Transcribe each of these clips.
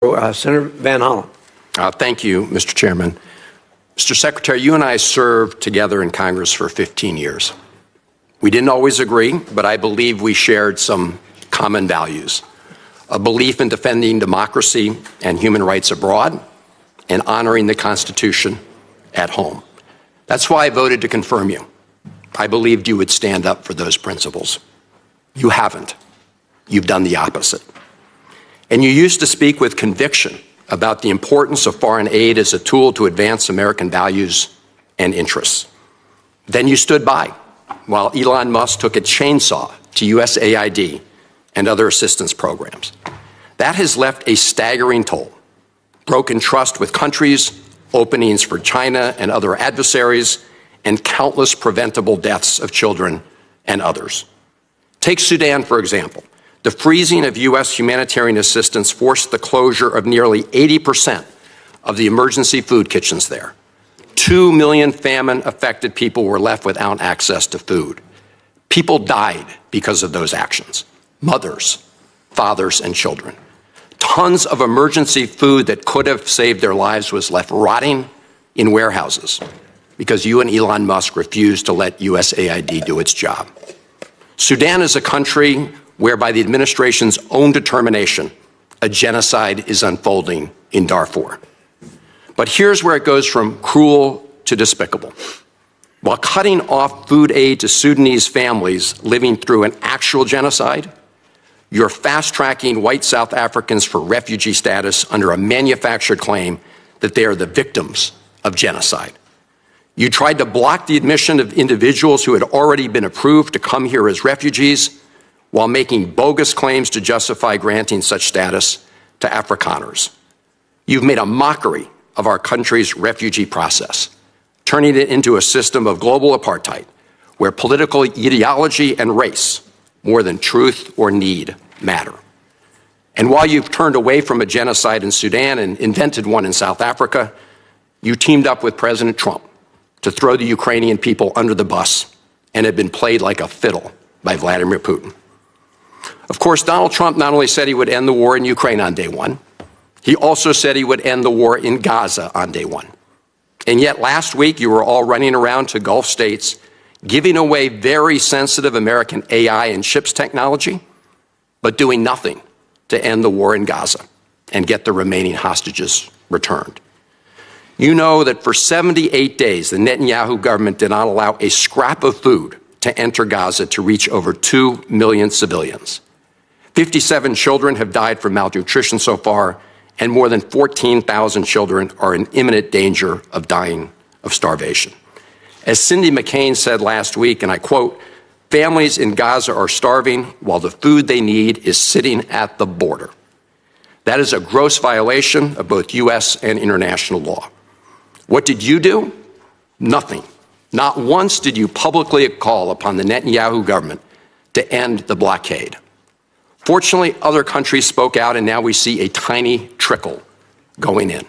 Senator Van Hollen. Thank you, Mr. Chairman. Mr. Secretary, you and I served together in Congress for 15 years. We didn't always agree, but I believe we shared some common values: a belief in defending democracy and human rights abroad and honoring the Constitution at home. That's why I voted to confirm you. I believed you would stand up for those principles. You haven't. You've done the opposite. And you used to speak with conviction about the importance of foreign aid as a tool to advance American values and interests. Then you stood by while Elon Musk took a chainsaw to USAID and other assistance programs. That has left a staggering toll: broken trust with countries, openings for China and other adversaries, and countless preventable deaths of children and others. Take Sudan, for example. The freezing of U.S. humanitarian assistance forced the closure of nearly 80% of the emergency food kitchens there. 2 million famine-affected people were left without access to food. People died because of those actions: mothers, fathers, and children. Tons of emergency food that could have saved their lives was left rotting in warehouses because you and Elon Musk refused to let USAID do its job. Sudan is a country where, by the administration's own determination, a genocide is unfolding in Darfur. But here's where it goes from cruel to despicable. While cutting off food aid to Sudanese families living through an actual genocide, you're fast-tracking white South Africans for refugee status under a manufactured claim that they are the victims of genocide. You tried to block the admission of individuals who had already been approved to come here as refugees, while making bogus claims to justify granting such status to Afrikaners. You've made a mockery of our country's refugee process, turning it into a system of global apartheid, where political ideology and race, more than truth or need, matter. And while you've turned away from a genocide in Sudan and invented one in South Africa, you teamed up with President Trump to throw the Ukrainian people under the bus and have been played like a fiddle by Vladimir Putin. Of course, Donald Trump not only said he would end the war in Ukraine on day one, he also said he would end the war in Gaza on day one. And yet last week, you were all running around to Gulf states, giving away very sensitive American AI and chips technology, but doing nothing to end the war in Gaza and get the remaining hostages returned. You know that for 78 days, the Netanyahu government did not allow a scrap of food to enter Gaza to reach over 2 million civilians. 57 children have died from malnutrition so far, and more than 14,000 children are in imminent danger of dying of starvation. As Cindy McCain said last week, and I quote, "Families in Gaza are starving while the food they need is sitting at the border." That is a gross violation of both U.S. and international law. What did you do? Nothing. Not once did you publicly call upon the Netanyahu government to end the blockade. Fortunately, other countries spoke out, and now we see a tiny trickle going in.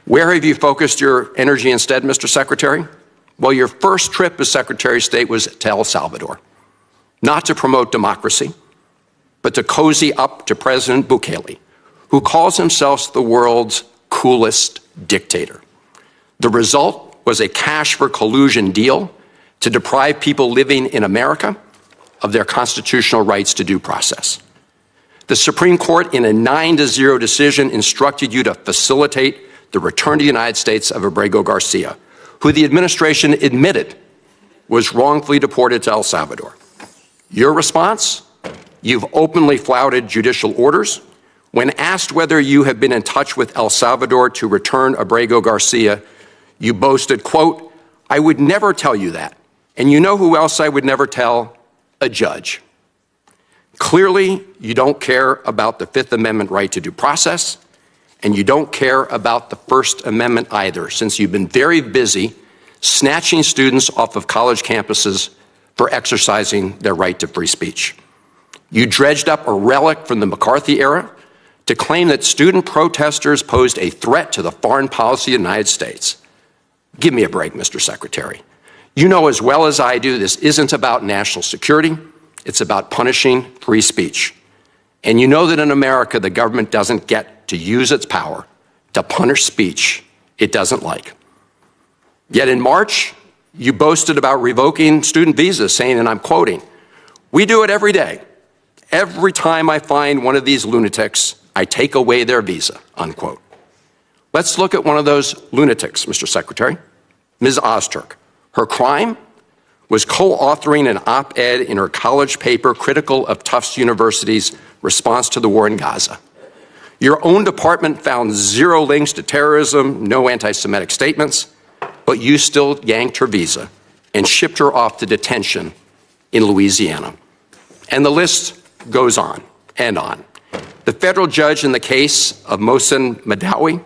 Where have you focused your energy instead, Mr. Secretary? Well, your first trip as Secretary of State was to El Salvador, not to promote democracy, but to cozy up to President Bukele, who calls himself the world's coolest dictator. The result was a cash for collusion deal to deprive people living in America of their constitutional rights to due process. The Supreme Court, in a 9-0 decision, instructed you to facilitate the return to the United States of Abrego Garcia, who the administration admitted was wrongfully deported to El Salvador. Your response? You've openly flouted judicial orders. When asked whether you have been in touch with El Salvador to return Abrego Garcia, you boasted, quote, "I would never tell you that. And you know who else I would never tell? A judge." Clearly, you don't care about the Fifth Amendment right to due process, and you don't care about the First Amendment either, since you've been very busy snatching students off of college campuses for exercising their right to free speech. You dredged up a relic from the McCarthy era to claim that student protesters posed a threat to the foreign policy of the United States. Give me a break, Mr. Secretary. You know as well as I do this isn't about national security. It's about punishing free speech. And you know that in America, the government doesn't get to use its power to punish speech it doesn't like. Yet in March, you boasted about revoking student visas, saying, and I'm quoting, "We do it every day. Every time I find one of these lunatics, I take away their visa," unquote. Let's look at one of those lunatics, Mr. Secretary, Ms. Ozturk. Her crime was co-authoring an op-ed in her college paper critical of Tufts University's response to the war in Gaza. Your own department found zero links to terrorism, no anti-Semitic statements, but you still yanked her visa and shipped her off to detention in Louisiana. And the list goes on and on. The federal judge in the case of Mohsen Madawi,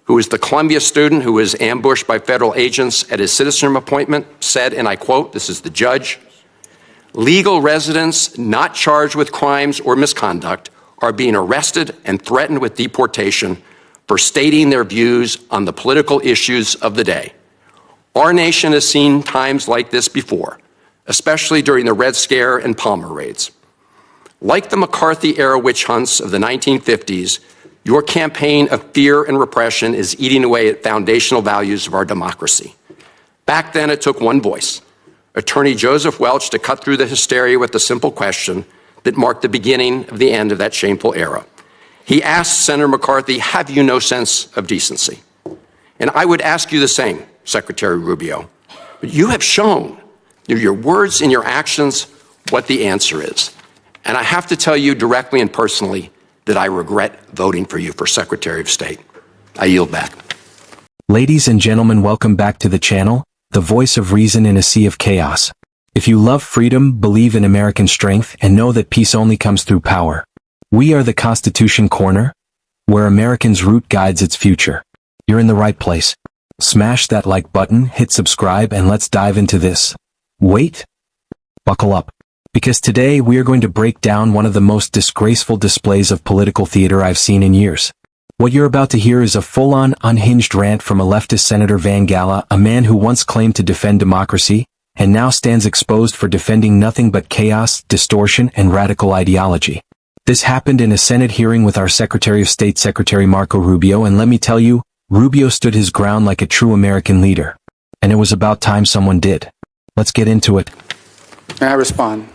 who is the Columbia student who was ambushed by federal agents at his citizenship appointment, said, and I quote, this is the judge, "Legal residents not charged with crimes or misconduct are being arrested and threatened with deportation for stating their views on the political issues of the day. Our nation has seen times like this before, especially during the Red Scare and Palmer raids. Like the McCarthy-era witch hunts of the 1950s, your campaign of fear and repression is eating away at foundational values of our democracy. Back then, it took one voice, Attorney Joseph Welch, to cut through the hysteria with the simple question that marked the beginning of the end of that shameful era. He asked Senator McCarthy, have you no sense of decency? And I would ask you the same, Secretary Rubio. But you have shown through your words and your actions what the answer is. And I have to tell you directly and personally that I regret voting for you for Secretary of State. I yield back. Ladies and gentlemen, welcome back to the channel, the voice of reason in a sea of chaos. If you love freedom, believe in American strength, and know that peace only comes through power, we are the Constitution Corner, where Americans' root guides its future. You're in the right place. Smash that like button, hit subscribe, and let's dive into this. Wait. Buckle up. Because today we are going to break down one of the most disgraceful displays of political theater I've seen in years. What you're about to hear is a full-on, unhinged rant from a leftist Senator Van Gala, a man who once claimed to defend democracy, and now stands exposed for defending nothing but chaos, distortion, and radical ideology. This happened in a Senate hearing with our Secretary of State, Secretary Marco Rubio, and let me tell you, Rubio stood his ground like a true American leader. And it was about time someone did. Let's get into it. May I respond?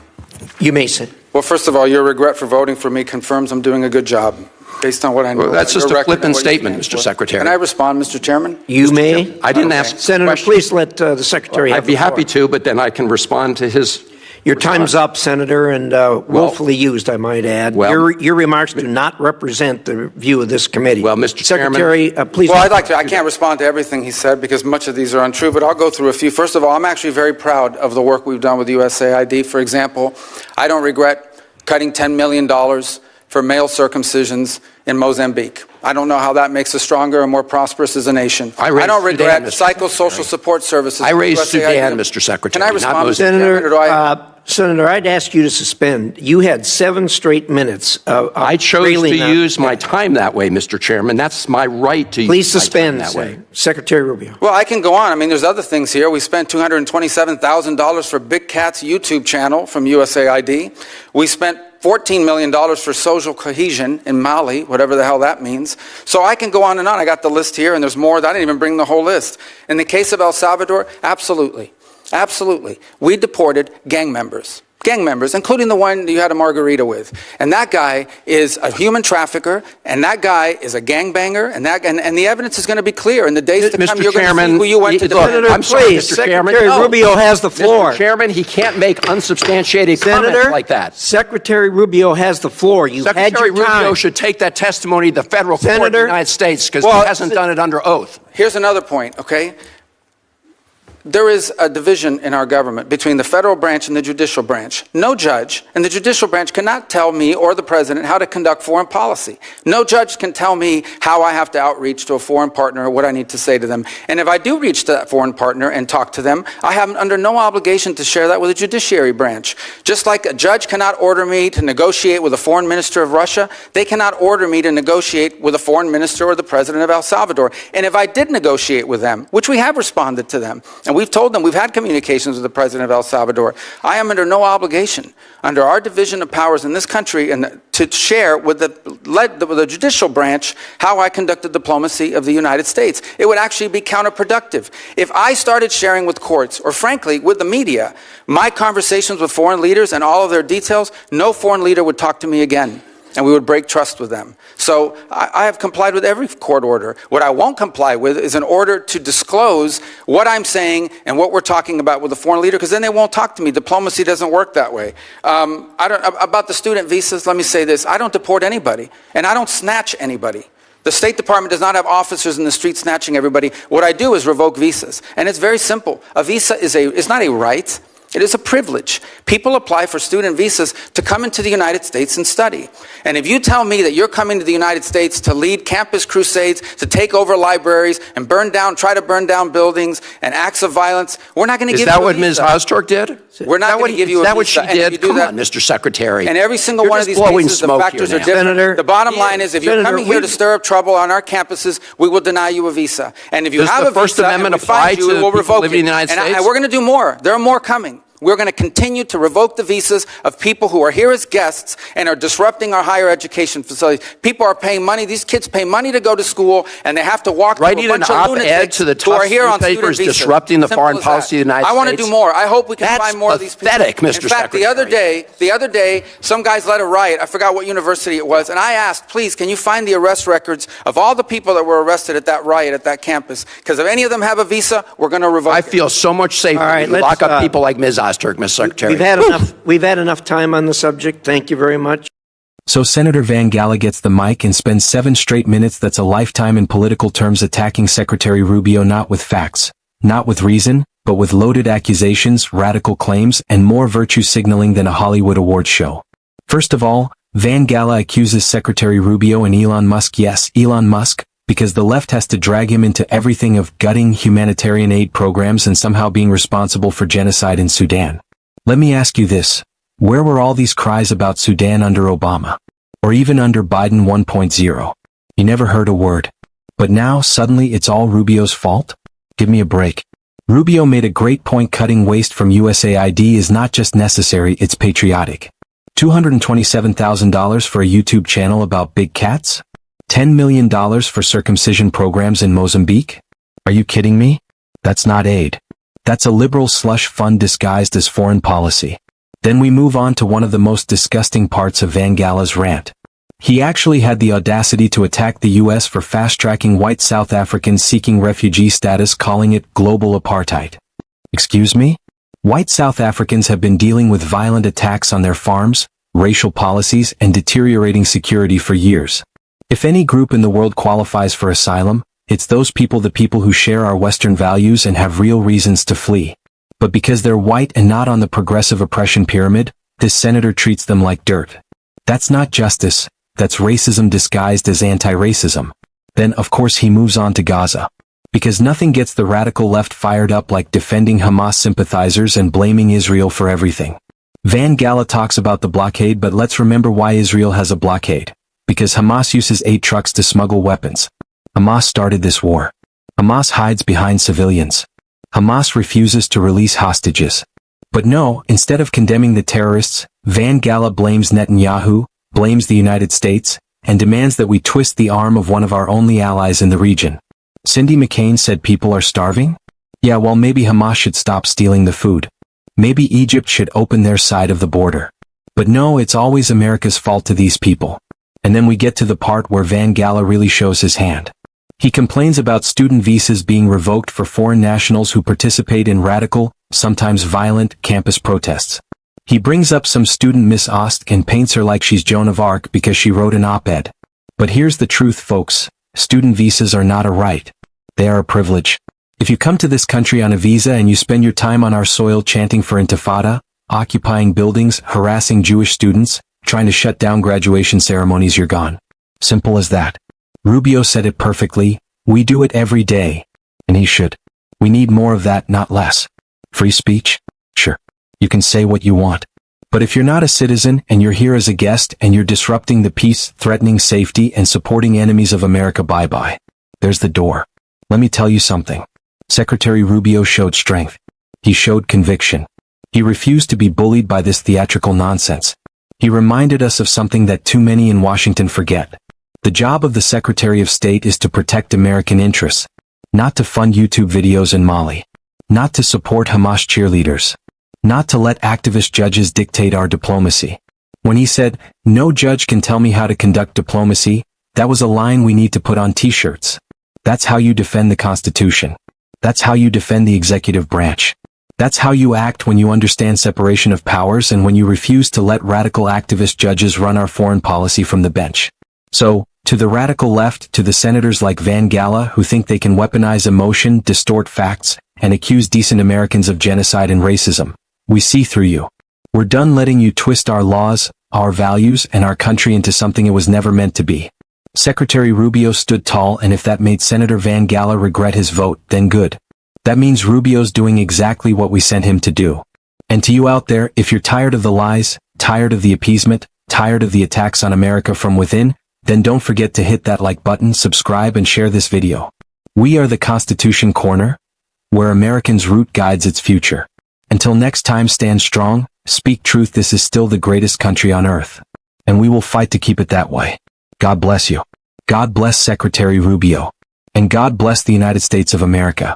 You may sit. Well, first of all, your regret for voting for me confirms I'm doing a good job, based on what I know. Well, that's just a flippant statement, Mr. Secretary. Can I respond, Mr. Chairman? You may. I didn't ask Senator, questions. please let the Secretary have I'd be the floor. happy to, but then I can respond to his... Your time's up, Senator, and willfully used, I might add. Well, your remarks do not represent the view of this committee. Well, Mr. Secretary, please. Well, I'd like to. I can't respond to everything he said because much of these are untrue, but I'll go through a few. First of all, I'm actually very proud of the work we've done with USAID. For example, I don't regret cutting $10 million for male circumcisions in Mozambique. I don't know how that makes us stronger and more prosperous as a nation. I don't regret psychosocial support services. I raised Sudan, Mr. Secretary. Can I respond, Senator, I'd ask you to suspend. You had 7 straight minutes of I chose to use my time that way, Mr. Chairman. That's my right to Please use suspend my time that way. Secretary Rubio. Well, I can go on. I mean, there's other things here. We spent $227,000 for Big Cat's YouTube channel from USAID. We spent $14 million for social cohesion in Mali, whatever the hell that means. So I can go on and on. I got the list here, and there's more. I didn't even bring the whole list. In the case of El Salvador, absolutely. Absolutely. We deported gang members, including the one you had a margarita with. And that guy is a human trafficker, and that guy is a gangbanger, and the evidence is going to be clear. In the days to come, you're going to see who you went to defend. Senator, I'm sorry, please, Mr. Chairman. Secretary Rubio has the floor. Mr. Chairman, he can't make unsubstantiated comments like that. Secretary Rubio has the floor. You had Secretary your time. Rubio should take that testimony to the federal court of the United States because he hasn't done it under oath. Here's another point, okay? There is a division in our government between the federal branch and the judicial branch. No judge in the judicial branch cannot tell me or the president how to conduct foreign policy. No judge can tell me how I have to outreach to a foreign partner or what I need to say to them. And if I do reach to that foreign partner and talk to them, I have under no obligation to share that with the judiciary branch. Just like a judge cannot order me to negotiate with a foreign minister of Russia, they cannot order me to negotiate with a foreign minister or the president of El Salvador. And if I did negotiate with them, which we have responded to them, and And we've told them, we've had communications with the president of El Salvador. I am under no obligation, under our division of powers in this country, and to share with the judicial branch how I conduct the diplomacy of the United States. It would actually be counterproductive. If I started sharing with courts, or frankly, with the media, my conversations with foreign leaders and all of their details, no foreign leader would talk to me again, and we would break trust with them. So I have complied with every court order. What I won't comply with is an order to disclose what I'm saying and what we're talking about with a foreign leader, because then they won't talk to me. Diplomacy doesn't work that way. About the student visas, let me say this. I don't deport anybody, and I don't snatch anybody. The State Department does not have officers in the street snatching everybody. What I do is revoke visas, and it's very simple. A visa is not a right. It is a privilege. People apply for student visas to come into the United States and study. And if you tell me that you're coming to the United States to lead campus crusades, to take over libraries and try to burn down buildings and acts of violence, we're not going to give you a visa. Is that what Ms. Ostork did? We're not going to give you a visa. Is that what she did? Come on, Mr. Secretary. And every single one of these cases, the factors are different. Senator, the bottom line is, if you're coming here to stir up trouble on our campuses, we will deny you a visa. And if you have a visa, First Amendment apply to we'll revoke living in the United States? And we're going to do more. There are more coming. We're going to continue to revoke the visas of people who are here as guests and are disrupting our higher education facilities. People are paying money. These kids pay money to go to school, and they have to walk through a bunch of lunatics to the who are here on student newspapers visas. disrupting the Simple foreign as policy of the United I want to States. do more. I hope we can find more of these people. That's pathetic, Mr. In fact, the other day, some guys led a riot. I forgot what university it was, and I asked, please, can you find the arrest records of all the people that were arrested at that riot at that campus? Because if any of them have a visa, we're going to revoke it. I feel so much safer right, when you lock up people like Ms. Ostork, Ms. Secretary. We've had enough time on the subject. Thank you very much. So Senator Van Gala gets the mic and spends 7 straight minutes. That's a lifetime in political terms, attacking Secretary Rubio, not with facts, not with reason, but with loaded accusations, radical claims, and more virtue signaling than a Hollywood awards show. First of all, Van Gala accuses Secretary Rubio and Elon Musk, yes, Elon Musk, because the left has to drag him into everything of gutting humanitarian aid programs and somehow being responsible for genocide in Sudan. Let me ask you this. Where were all these cries about Sudan under Obama? Or even under Biden 1.0? You never heard a word. But now, suddenly, it's all Rubio's fault? Give me a break. Rubio made a great point. Cutting waste from USAID is not just necessary, it's patriotic. $227,000 for a YouTube channel about big cats? $10 million for circumcision programs in Mozambique? Are you kidding me? That's not aid. That's a liberal slush fund disguised as foreign policy. Then we move on to one of the most disgusting parts of Van Gala's rant. He actually had the audacity to attack the U.S. for fast-tracking white South Africans seeking refugee status, calling it global apartheid. Excuse me? White South Africans have been dealing with violent attacks on their farms, racial policies, and deteriorating security for years. If any group in the world qualifies for asylum, it's those people, the people who share our Western values and have real reasons to flee. But because they're white and not on the progressive oppression pyramid, this senator treats them like dirt. That's not justice, that's racism disguised as anti-racism. Then, of course, he moves on to Gaza. Because nothing gets the radical left fired up like defending Hamas sympathizers and blaming Israel for everything. Van Gala talks about the blockade, but let's remember why Israel has a blockade. Because Hamas uses aid trucks to smuggle weapons. Hamas started this war. Hamas hides behind civilians. Hamas refuses to release hostages. But no, instead of condemning the terrorists, Van Gala blames Netanyahu, blames the United States, and demands that we twist the arm of one of our only allies in the region. Cindy McCain said people are starving? Yeah, well, maybe Hamas should stop stealing the food. Maybe Egypt should open their side of the border. But no, it's always America's fault to these people. And then we get to the part where Van Gala really shows his hand. He complains about student visas being revoked for foreign nationals who participate in radical, sometimes violent, campus protests. He brings up some student, Miss Ost, and paints her like she's Joan of Arc because she wrote an op-ed. But here's the truth, folks. Student visas are not a right. They are a privilege. If you come to this country on a visa and you spend your time on our soil chanting for Intifada, occupying buildings, harassing Jewish students, trying to shut down graduation ceremonies, you're gone. Simple as that. Rubio said it perfectly. We do it every day. And he should. We need more of that, not less. Free speech? Sure. You can say what you want. But if you're not a citizen and you're here as a guest and you're disrupting the peace, threatening safety, and supporting enemies of America, bye-bye. There's the door. Let me tell you something. Secretary Rubio showed strength. He showed conviction. He refused to be bullied by this theatrical nonsense. He reminded us of something that too many in Washington forget. The job of the Secretary of State is to protect American interests, not to fund YouTube videos in Mali, not to support Hamas cheerleaders, not to let activist judges dictate our diplomacy. When he said, "No judge can tell me how to conduct diplomacy," that was a line we need to put on t-shirts. That's how you defend the Constitution. That's how you defend the executive branch. That's how you act when you understand separation of powers and when you refuse to let radical activist judges run our foreign policy from the bench. So, to the radical left, to the senators like Van Gala who think they can weaponize emotion, distort facts, and accuse decent Americans of genocide and racism, we see through you. We're done letting you twist our laws, our values, and our country into something it was never meant to be. Secretary Rubio stood tall, and if that made Senator Van Gala regret his vote, then good. That means Rubio's doing exactly what we sent him to do. And to you out there, if you're tired of the lies, tired of the appeasement, tired of the attacks on America from within, then don't forget to hit that like button, subscribe, and share this video. We are the Constitution Corner, where Americans' root guides its future. Until next time, stand strong, speak truth. This is still the greatest country on earth. And we will fight to keep it that way. God bless you. God bless Secretary Rubio. And God bless the United States of America.